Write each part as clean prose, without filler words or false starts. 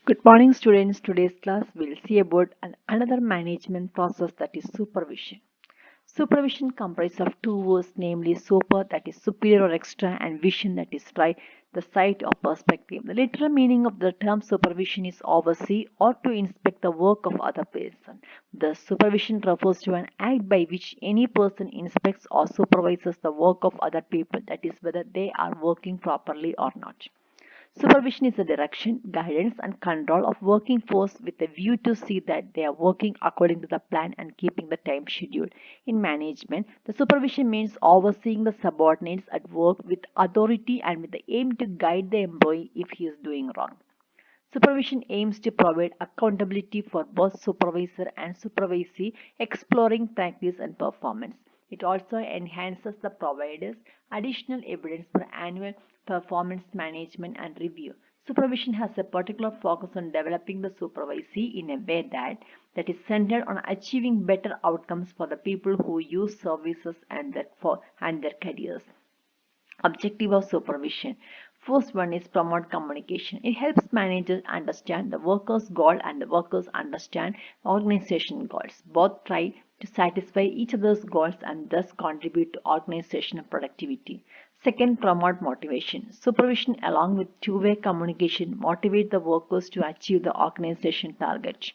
Good morning, students. Today's class we'll see about another management process, that is supervision. Supervision comprises of two words, namely super, that is superior or extra, and vision, that is right, the sight or perspective. The literal meaning of the term supervision is oversee or to inspect the work of other person. The supervision refers to an act by which any person inspects or supervises the work of other people, that is whether they are working properly or not. Supervision is the direction, guidance, and control of working force with a view to see that they are working according to the plan and keeping the time schedule. In management, the supervision means overseeing the subordinates at work with authority and with the aim to guide the employee if he is doing wrong. Supervision aims to provide accountability for both supervisor and supervisee, exploring practice and performance. It also enhances the providers additional evidence for annual performance management and review. Supervision has a particular focus on developing the supervisee in a way that is centered on achieving better outcomes for the people who use services and their careers. Objective of supervision. First one is promote communication. It helps managers understand the workers' goal and the workers understand organization goals. Both try to satisfy each other's goals and thus contribute to organizational productivity. Second, promote motivation. Supervision along with two-way communication motivate the workers to achieve the organization target.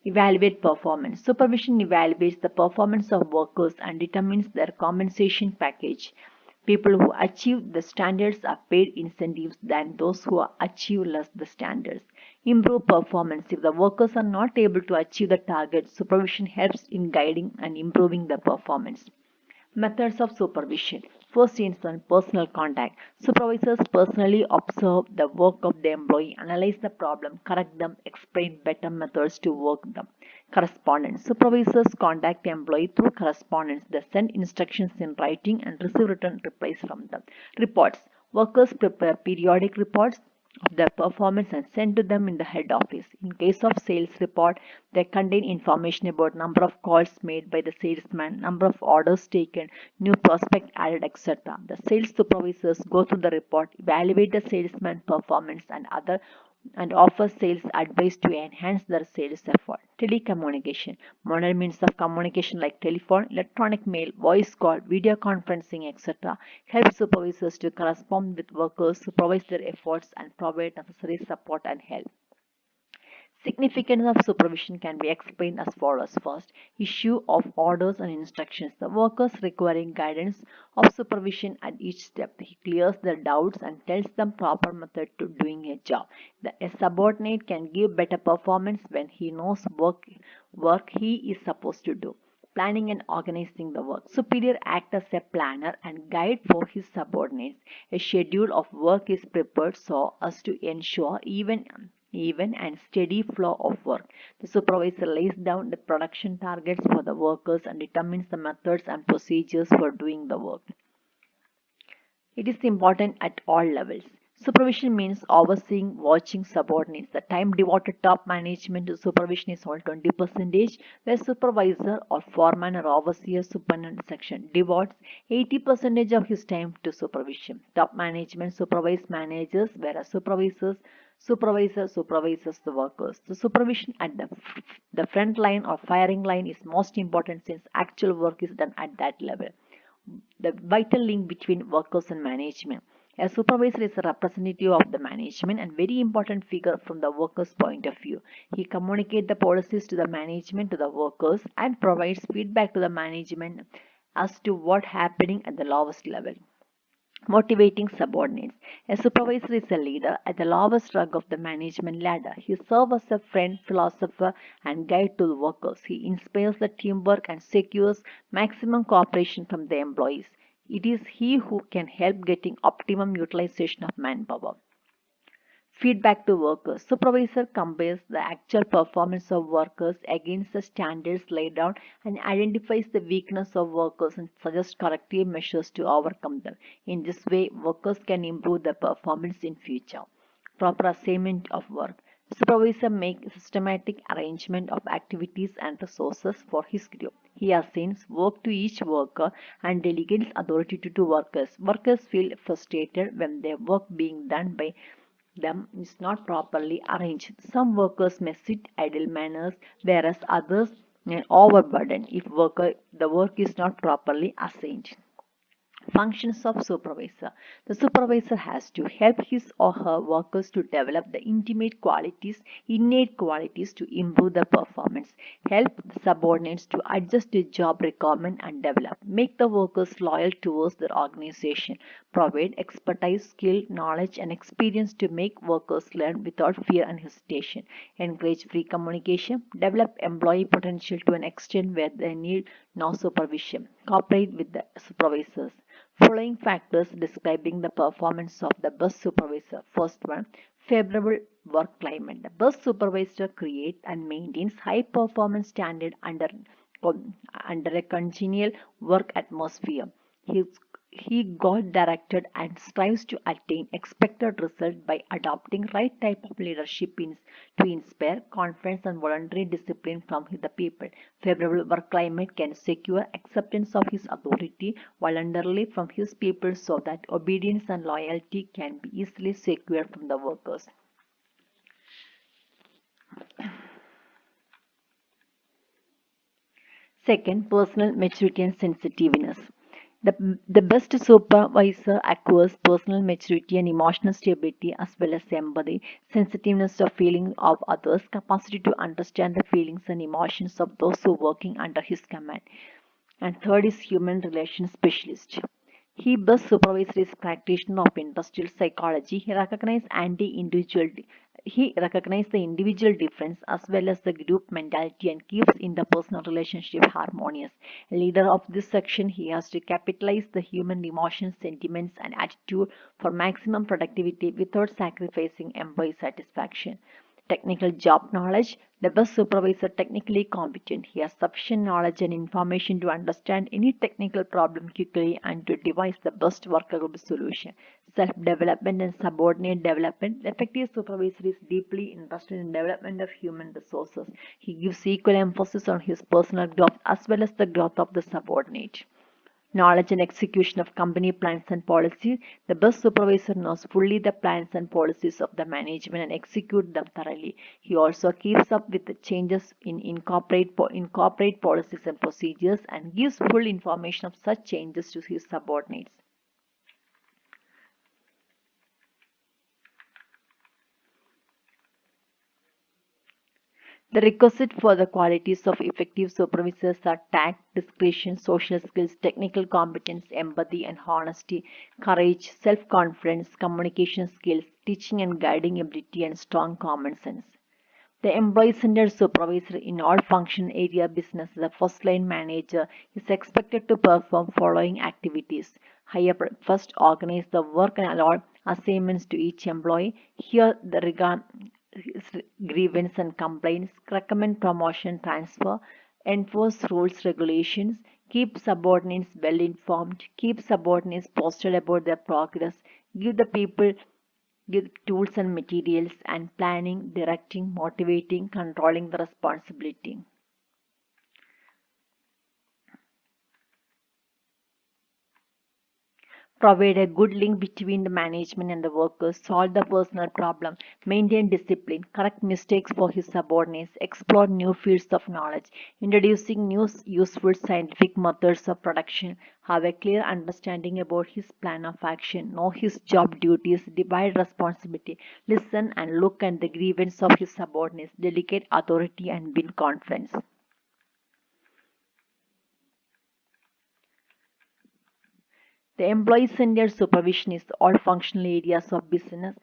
Evaluate performance. Supervision evaluates the performance of workers and determines their compensation package. People who achieve the standards are paid incentives than those who achieve less the standards. Improve performance. If the workers are not able to achieve the target, supervision helps in guiding and improving the performance. Methods of supervision. First is on personal contact. Supervisors personally observe the work of the employee, analyze the problem, correct them, explain better methods to work them. Correspondence. Supervisors contact the employee through correspondence. They send instructions in writing and receive written replies from them. Reports. Workers prepare periodic reports of their performance and send to them in the head office. In case of sales report, they contain information about number of calls made by the salesman, number of orders taken, new prospect added, etc. The sales supervisors go through the report, evaluate the salesman performance and offer sales advice to enhance their sales effort. Telecommunication. Modern means of communication like telephone, electronic mail, voice call, video conferencing, etc. help supervisors to correspond with workers, supervise their efforts, and provide necessary support and help. Significance of supervision can be explained as follows. First, issue of orders and instructions. The workers requiring guidance of supervision at each step. He clears their doubts and tells them proper method to doing a job. A subordinate can give better performance when he knows work he is supposed to do. Planning and organizing the work. Superior act as a planner and guide for his subordinates. A schedule of work is prepared so as to ensure even and steady flow of work. The supervisor lays down the production targets for the workers and determines the methods and procedures for doing the work. It is important at all levels. Supervision means overseeing, watching subordinates. The time devoted top management to supervision is all 20%, where supervisor or foreman or overseer superintendent section devotes 80% of his time to supervision. Top management supervise managers, whereas supervisor supervises the workers. The supervision at the front line or firing line is most important since actual work is done at that level. The vital link between workers and management. A supervisor is a representative of the management and very important figure from the workers' point of view. He communicates the policies to the management to the workers and provides feedback to the management as to what's happening at the lowest level. Motivating subordinates. A supervisor is a leader at the lowest rung of the management ladder. He serves as a friend, philosopher, and guide to the workers. He inspires the teamwork and secures maximum cooperation from the employees. It is he who can help getting optimum utilization of manpower. Feedback to workers. Supervisor compares the actual performance of workers against the standards laid down and identifies the weakness of workers and suggests corrective measures to overcome them. In this way, workers can improve their performance in future. Proper assignment of work. Supervisor makes systematic arrangement of activities and resources for his group. He assigns work to each worker and delegates authority to workers. Workers feel frustrated when their work being done by them is not properly arranged. Some workers may sit idle manners, whereas others may overburden if the work is not properly assigned. Functions of supervisor. The supervisor has to help his or her workers to develop the innate qualities to improve the performance, help the subordinates to adjust to job requirement and develop, make the workers loyal towards their organization, provide expertise, skill, knowledge, and experience to make workers learn without fear and hesitation, encourage free communication, develop employee potential to an extent where they need no supervision, cooperate with the supervisors. Following factors describing the performance of the best supervisor. First one, favorable work climate. The best supervisor creates and maintains high performance standard under a congenial work atmosphere. His he got directed and strives to attain expected result by adopting right type of leadership to inspire confidence and voluntary discipline from the people. Favorable work climate can secure acceptance of his authority voluntarily from his people so that obedience and loyalty can be easily secured from the workers. Second, personal maturity and sensitiveness. The best supervisor acquires personal maturity and emotional stability as well as empathy, sensitiveness to feeling of others, capacity to understand the feelings and emotions of those who are working under his command. And third is human relations specialist. He best supervisor is practitioner of industrial psychology. He recognizes the individual difference as well as the group mentality and keeps in the personal relationship harmonious. A leader of this section, he has to capitalize the human emotions, sentiments, and attitude for maximum productivity without sacrificing employee satisfaction. Technical job knowledge. The best supervisor technically competent. He has sufficient knowledge and information to understand any technical problem quickly and to devise the best workable solution. Self-development and subordinate development. The effective supervisor is deeply interested in development of human resources. He gives equal emphasis on his personal growth as well as the growth of the subordinate. Knowledge and execution of company plans and policies. The best supervisor knows fully the plans and policies of the management and execute them thoroughly. He also keeps up with the changes in corporate policies and procedures and gives full information of such changes to his subordinates. The requisite for the qualities of effective supervisors are tact, discretion, social skills, technical competence, empathy and honesty, courage, self-confidence, communication skills, teaching and guiding ability, and strong common sense. The employee-centered supervisor in all function area business, the first line manager, is expected to perform following activities. First, organize the work and allot assignments to each employee. Here, the regard grievance and complaints, recommend promotion transfer, enforce rules regulations, keep subordinates well informed, keep subordinates posted about their progress, give the people give tools and materials, and planning, directing, motivating, controlling the responsibility. Provide a good link between the management and the workers, solve the personal problem, maintain discipline, correct mistakes for his subordinates, explore new fields of knowledge, introducing new useful scientific methods of production, have a clear understanding about his plan of action, know his job duties, divide responsibility, listen and look at the grievance of his subordinates, delegate authority and win confidence. The employee-centered supervision is all functional areas of business.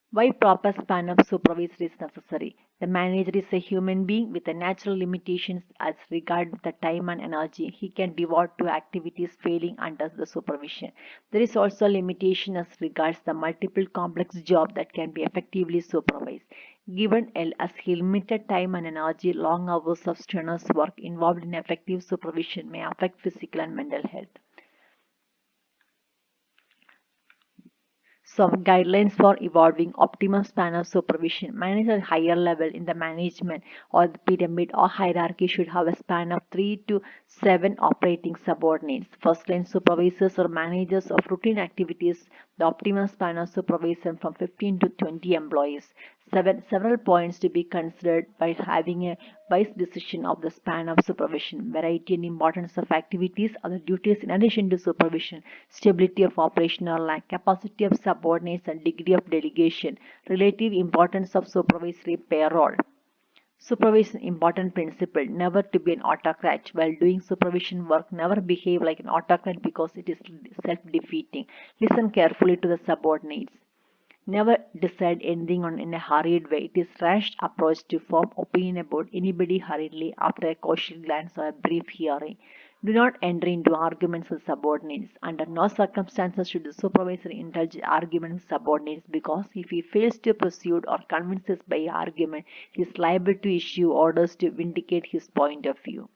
Why proper span of supervisor is necessary? The manager is a human being with a natural limitations as regards the time and energy he can devote to activities failing under the supervision. There is also a limitation as regards the multiple complex job that can be effectively supervised. Given as limited time and energy, long hours of strenuous work involved in effective supervision may affect physical and mental health. Some guidelines for evolving optimum span of supervision. Managers at higher level in the management or the pyramid or hierarchy should have a span of 3 to 7 operating subordinates. First line supervisors or managers of routine activities The optimum span of supervision from 15 to 20 employees. Several points to be considered by having a wise decision of the span of supervision. Variety and importance of activities, other duties in addition to supervision, stability of operational like capacity of subordinates and degree of delegation, relative importance of supervisory payroll. Supervision important principle never to be an autocrat. While doing supervision work, never behave like an autocrat because it is self defeating. Listen carefully to the subordinates. Never decide anything in a hurried way. It is rash approach to form opinion about anybody hurriedly after a casual glance or a brief hearing. Do not enter into arguments with subordinates. Under no circumstances should the supervisor indulge in argument with subordinates because if he fails to pursue or convince us by argument, he is liable to issue orders to vindicate his point of view.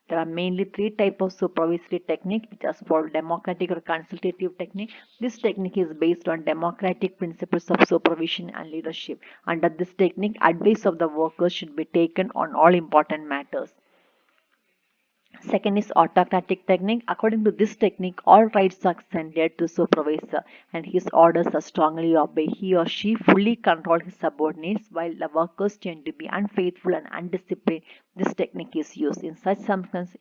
There are mainly three types of supervisory technique, which is called democratic or consultative technique. This technique is based on democratic principles of supervision and leadership. Under this technique, advice of the workers should be taken on all important matters. Second is autocratic technique. According to this technique, all rights are extended to supervisor and his orders are strongly obeyed. He or she fully controls his subordinates while the workers tend to be unfaithful and undisciplined. This technique is used. In such circumstances,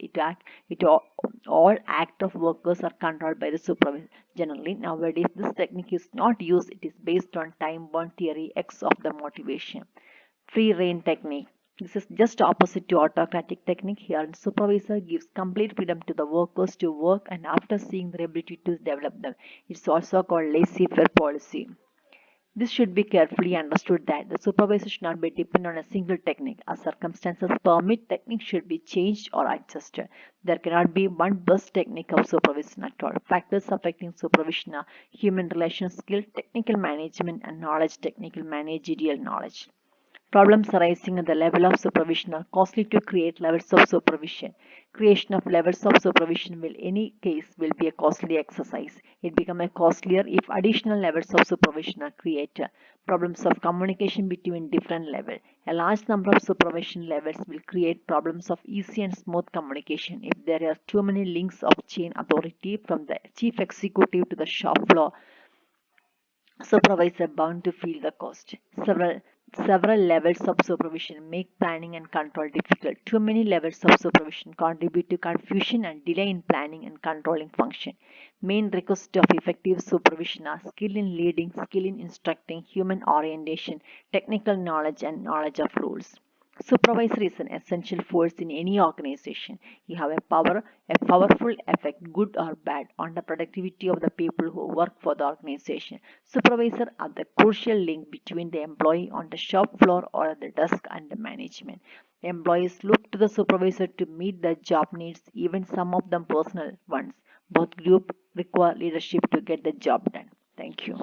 all act of workers are controlled by the supervisor. Generally, nowadays, this technique is not used. It is based on time-bound theory X of the motivation. Free rein technique. This is just opposite to autocratic technique. Here, the supervisor gives complete freedom to the workers to work and after seeing their ability to develop them. It's also called laissez-faire policy. This should be carefully understood that the supervisor should not be dependent on a single technique. As circumstances permit, technique should be changed or adjusted. There cannot be one best technique of supervision at all. Factors affecting supervision are human relations skill, technical management, and knowledge, technical managerial knowledge. Problems arising at the level of supervision are costly to create levels of supervision. Creation of levels of supervision will any case will be a costly exercise. It becomes costlier if additional levels of supervision are created. Problems of communication between different levels. A large number of supervision levels will create problems of easy and smooth communication. If there are too many links of chain authority from the chief executive to the shop floor, supervisor bound to feel the cost. Several levels of supervision make planning and control difficult. Too many levels of supervision contribute to confusion and delay in planning and controlling function. Main requisites of effective supervision are skill in leading, skill in instructing, human orientation, technical knowledge, and knowledge of rules. Supervisor is an essential force in any organization. He have a powerful effect, good or bad, on the productivity of the people who work for the organization. Supervisors are the crucial link between the employee on the shop floor or at the desk and the management. The employees look to the supervisor to meet their job needs, even some of them personal ones. Both groups require leadership to get the job done. Thank you.